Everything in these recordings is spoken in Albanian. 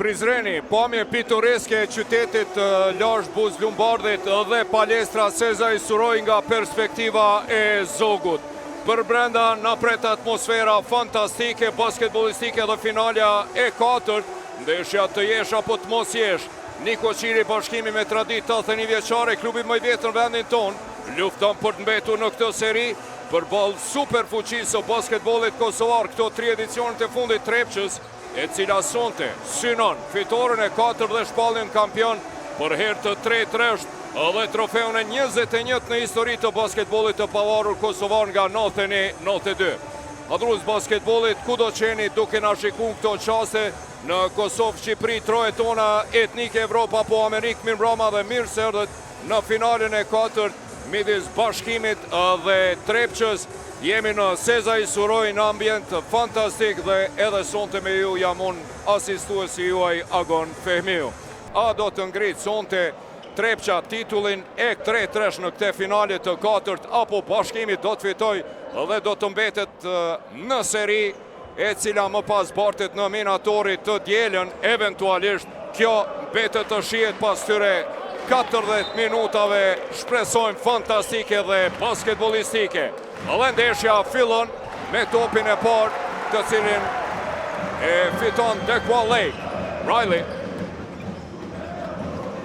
Prizreni, pamje pitoreske e qytetit Lars Buz Lumbardhit dhe palestra Sezaj Suroj nga perspektiva e Zogut. Për brenda na pret atmosfera fantastike, basketbolistike dhe finalja e 4, ndeshja të jesh apo të mos jesh. Niko Qiri, bashkimi me tradit 81 vjeçare, klubi më i vjetër në vendin ton, lufton për të mbetur në këtë seri, për ball super fuqisë o basketbollit kosovar këto 3 edicionet e fundit Trepçës, e cila sonte synon fitoren e 4 dhe shpallin kampion për herë të 3 është dhe trofeun e 21 në histori të basketbollit të pavarur kosovar nga 91-92. Adhrues basketbollit, ku do qeni duke na shikuar këto qaste në Kosovë, Shqipëri, trojet tona etnike, Evropa apo Amerikë, mirë mbroma dhe mirë se erdhët në finalen e 4 midis bashkimit dhe Trepçës. Jemi në Sezaj Suroj në ambient fantastik dhe edhe sonte me ju jam unë asistuesi juaj Agon Fehmiu. A do të ngritë sonte Trepça titullin e 3 në këte finale të 4 apo bashkimi do të fitoj dhe do të mbetet në seri e cila më pas bartet në minatorit të dielën, eventualisht kjo mbetet të shihet pas tyre 40 minutave, shpresojmë fantastike dhe basketbolistike. Dhe ndeshja fillon me topin e parë të cilin e fiton Dequa Lake. Riley.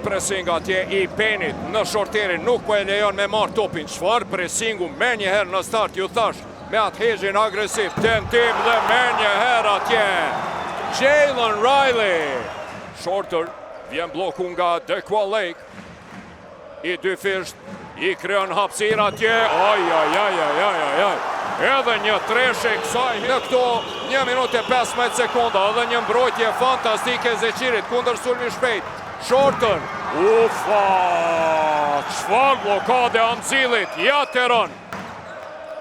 Pressing atje i Penit në shorterin, nuk po e lejon me marrë topin. Çfarë pressingu me njëherë në start, ju thash, me atë hezhin agresiv, tentim dhe me njëherë atje. Jalen Riley. Shorter, vjen bloku nga Dequa Lake. I dy fisht, i kryon hapësir atje, edhe një treshe kësaj në këto 1 minutë e 15 sekonda, edhe një mbrojtje fantastike Zeqirit, kundër sulmi shpejt, Shorter, ufa, çfarë blokade Amzilit, ja të rën,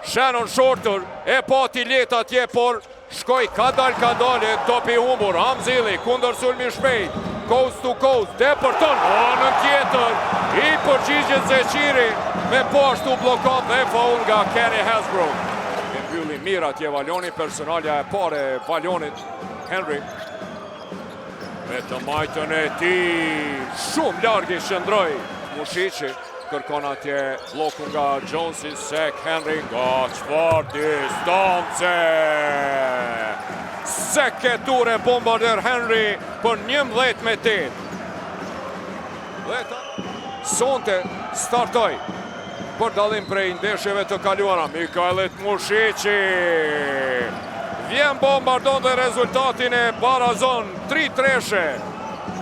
Shannon Shorter, e pati let atje, por shkoj kadale, topi humbur, Amzili, kundër sulmi shpejt, coast to coast, depërton, në tjetër, i përgjigjet Zeqiri, me po ashtu blokat dhe faul nga Kenny Hasbrook. E mbylli mirë atje Valoni, personalja e pare Valonit, Henry. Me të majtën e ti, shumë largi shëndroj, Mushici, kërkon atje bloku nga Jonesi, Sek Henry, nga çfarë distance! Seketure bombarder Henry për 11 me 8. Sonte startoj për dallim prej ndeshjeve të kaluara. Mikajlet Mushici vjen bombardon dhe rezultatin e barazon 3 treshe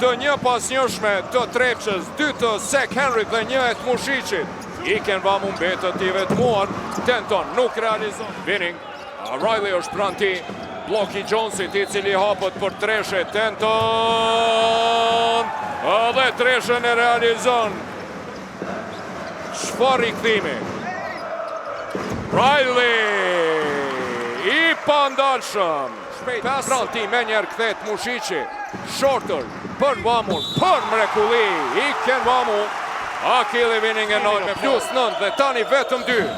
të një pas njëshme të Trepçës, 2 të Sek Henry dhe 1 e të Mushicit. Iken Vamu mbetët i vetmuar, tenton, nuk realizon. Winning, Riley është pranë ti. Bloki Jonesit i cili hapët për treshe, tenton, dhe treshen e realizon. Çfarë rikthimi? Riley, i pandalshëm. Shpejt, pranë ti me njerë kthehet Mushici, Shorter, për Vamur, për mrekulli, Iken Vamu, Akili Winning e 9 me +9 dhe tani vetëm 2.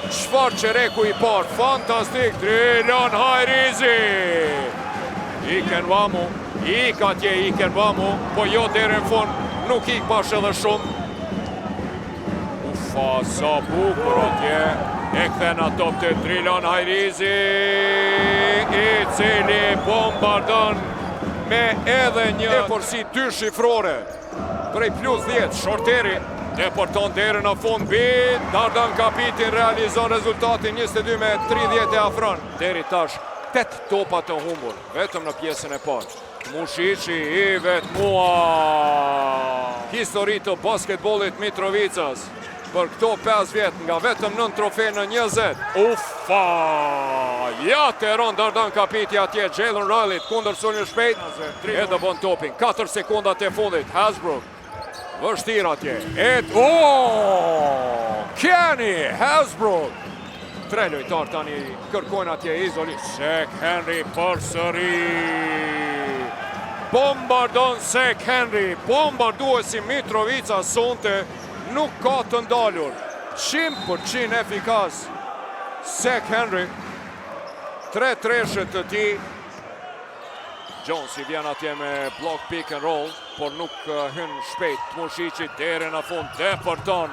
Çfarë qereku i parë, fantastik, Trilon Hajrizi. Iken Vamu, ik atje Iken Vamu, po jo deri në fund, nuk ik bash edhe shumë. Ufa, sa bukur atje, e kthen ato të Trilon Hajrizi, i cili bombardon me edhe një përsi 2 shifrore, prej +10, Shorteri, deporton deri në fund bit, Dardan Kapitin realizon rezultatin 22 me 30 e afron. Deri tash 8 topa të humbur, vetëm në pjesën e parë. Mushici i vetmua. Histori të basketbollit Mitrovicas për këto 5 vjet nga vetëm 9 trofe në 20. Ufa! Ja të ron Dardan Kapiti atje, Jalen Riley kundër sulmi shpejt, e do bën topin. 4 sekondat e fundit, Hasbrook. Vështir atje, Kenny Hasbrook. 3 lojtar tani kërkojnë atje izoli. Sek Henry për sëri. Bombardon Sek Henry, bombarduesi Mitrovica sonte nuk ka të ndalur. 100% efikas Sek Henry. 3 treshet të ti. Jones i vjen atje me block pick and roll, por nuk hyn shpejt. Mushiqi deri në fund, depërton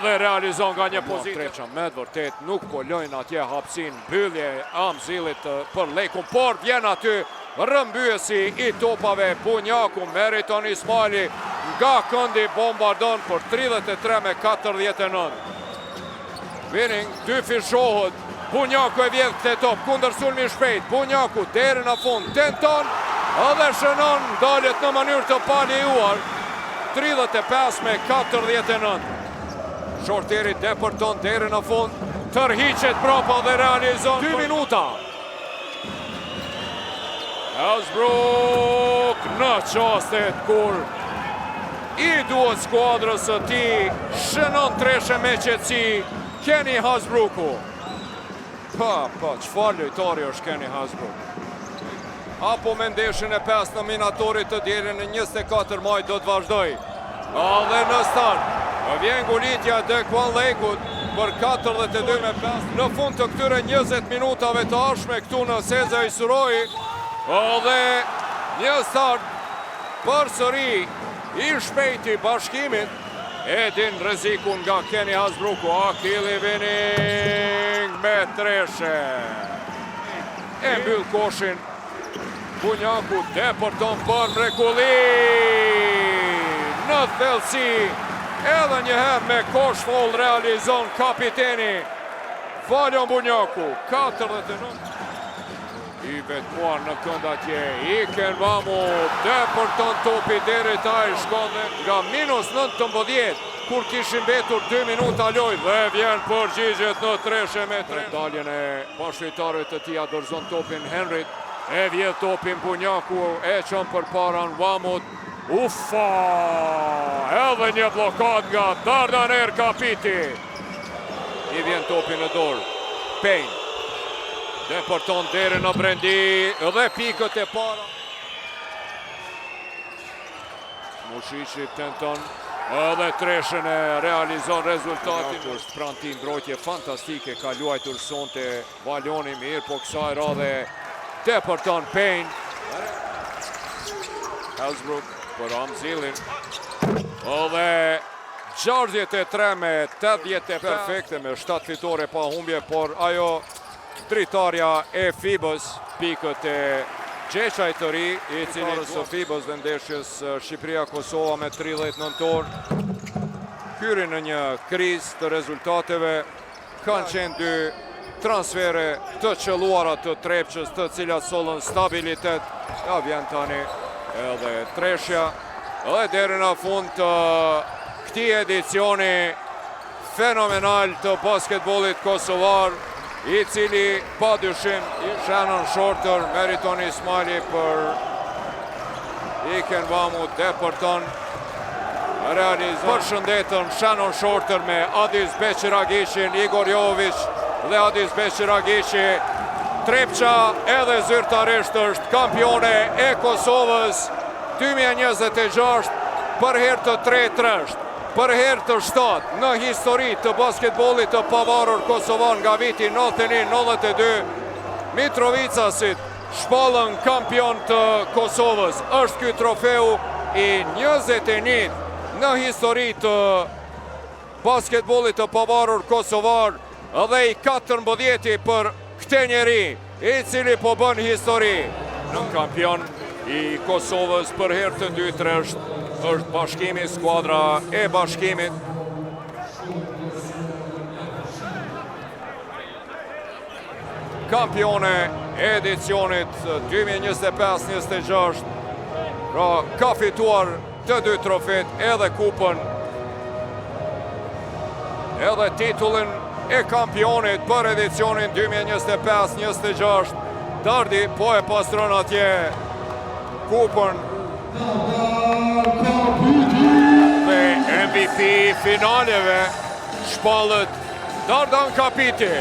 dhe realizon nga një pozitë. Treqa me vërtet nuk po lojnë atje hapësin, mbyllje Amzilit për lekun, por vjen aty rëmbyesi i topave Bunjaku, Meriton Ismaili nga këndi bombardon për 33-49. Winning, dy fishohet, Bunjaku e vjedh këtë top, kundër sulmi shpejt, Bunjaku deri në fund, tenton, edhe shënon, dalet në mënyrë të paljuar, 35-49. Shorteri depërton deri në fund, tërhiqet brapa dhe realizon 2 minuta. Hasbrook në qastet kur i duhet skuadrës së tij, shënon treshe me qetësi Kenny Hasbrooku. Çfarë lojtari është Kenny Hasbrook? Apo me ndeshjen e 5 nominatorit të deri në 24 maj do të vazhdoj. Dhe në start, vjen golitja Dequan Lakut për 42-5. Në fund të këtyre 20 minutave të ardhshme këtu në Sezaj Suroi, dhe një start për sëri i shpejti bashkimit, edin rrezikun nga Kenny Hasbrooku, Akili Winning me treshe. E mbyll koshin, Bunjaku depërton për mrekulli në thellësi, edhe njëherë me kosh foll realizon kapiteni Valion Bunjaku, 49. I vetmuar në kënd atje, Iken Vamu depërton topi deri taj shkolle nga -19, kur kishin mbetur 2 minuta lojë dhe vjen përgjigjet në treshe me tre. Daljen e bashkëtarëve të tij dorëzon topin Henrit, e vjedh topin Bunjaku, e çon përpara Vamut. Uffa! Edhe një blokad nga Dardaner Kapiti. I vjen topi në dorë. Payne. Depërton deri në brendi dhe pikët e para. Mushiqi tenton edhe treshen e realizon rezultatin. Është pranti mbrojtje fantastike, ka luajtur sonte Valioni mirë, po kësaj radhe depërton Payne. Hasbrook për Amzilin. Dhe 63 me 80 perfekte me 7 fitore pa humbje, por ajo dritarja e Fibës, pikët e Gjeçaj të ri, i cili së Fibës dhe ndeshjes Shqipëria-Kosova me 30 nëntor. Hyri në një krizë të rezultateve, kanë qenë 2 transfere të qelluara të Trepçës, të cilat sollën stabilitet. Ja vjen tani edhe treshja, dhe deri në fund të këtij edicioni fenomenal të basketbollit kosovar, i cili pa dyshim Shannon Shorter, Meriton Ismaili për Iken Vamu depërton, realizon. Përshëndetën Shannon Shorter me Adis Beqiragishin, Igor Jovic dhe Adis Beqiragishi. Trepça edhe zyrtarisht është kampione e Kosovës 2026 për herë të 3 për herë të 7 në histori të basketbollit të pavarur kosovan nga viti 91-92. Mitrovicasit shpallën kampion të Kosovës. Është ky trofeu i 21 në histori të basketbollit të pavarur kosovar dhe i 14 për këtë njeri, i cili po bën histori. Në kampion i Kosovës për herë të 2 është bashkimi, skuadra e bashkimit. Kampione e edicionit 2025-26, pra ka fituar të 2 trofet, edhe kupën, edhe titullin e kampionit për edicionin 2025-26. Dardi po e pastron atje kupën dhe MVP finaleve shpallët Dardan Kapiti.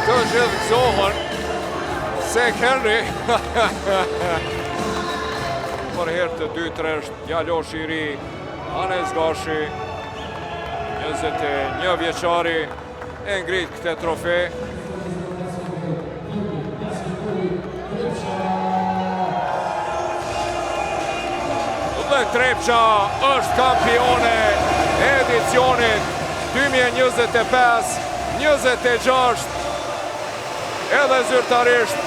Të gjithëzohën se Henry për herë të 2 djaloshi i ri Anes Gashi, 21 vjeçari, e ngrit këtë trofe. Trepqa është kampione e edicionit 2025-26, edhe zyrtarisht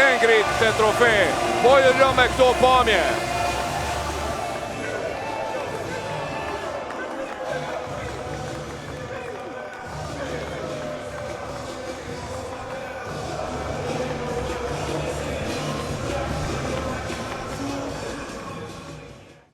e ngrit të trofe. Po i lë me këto pamje.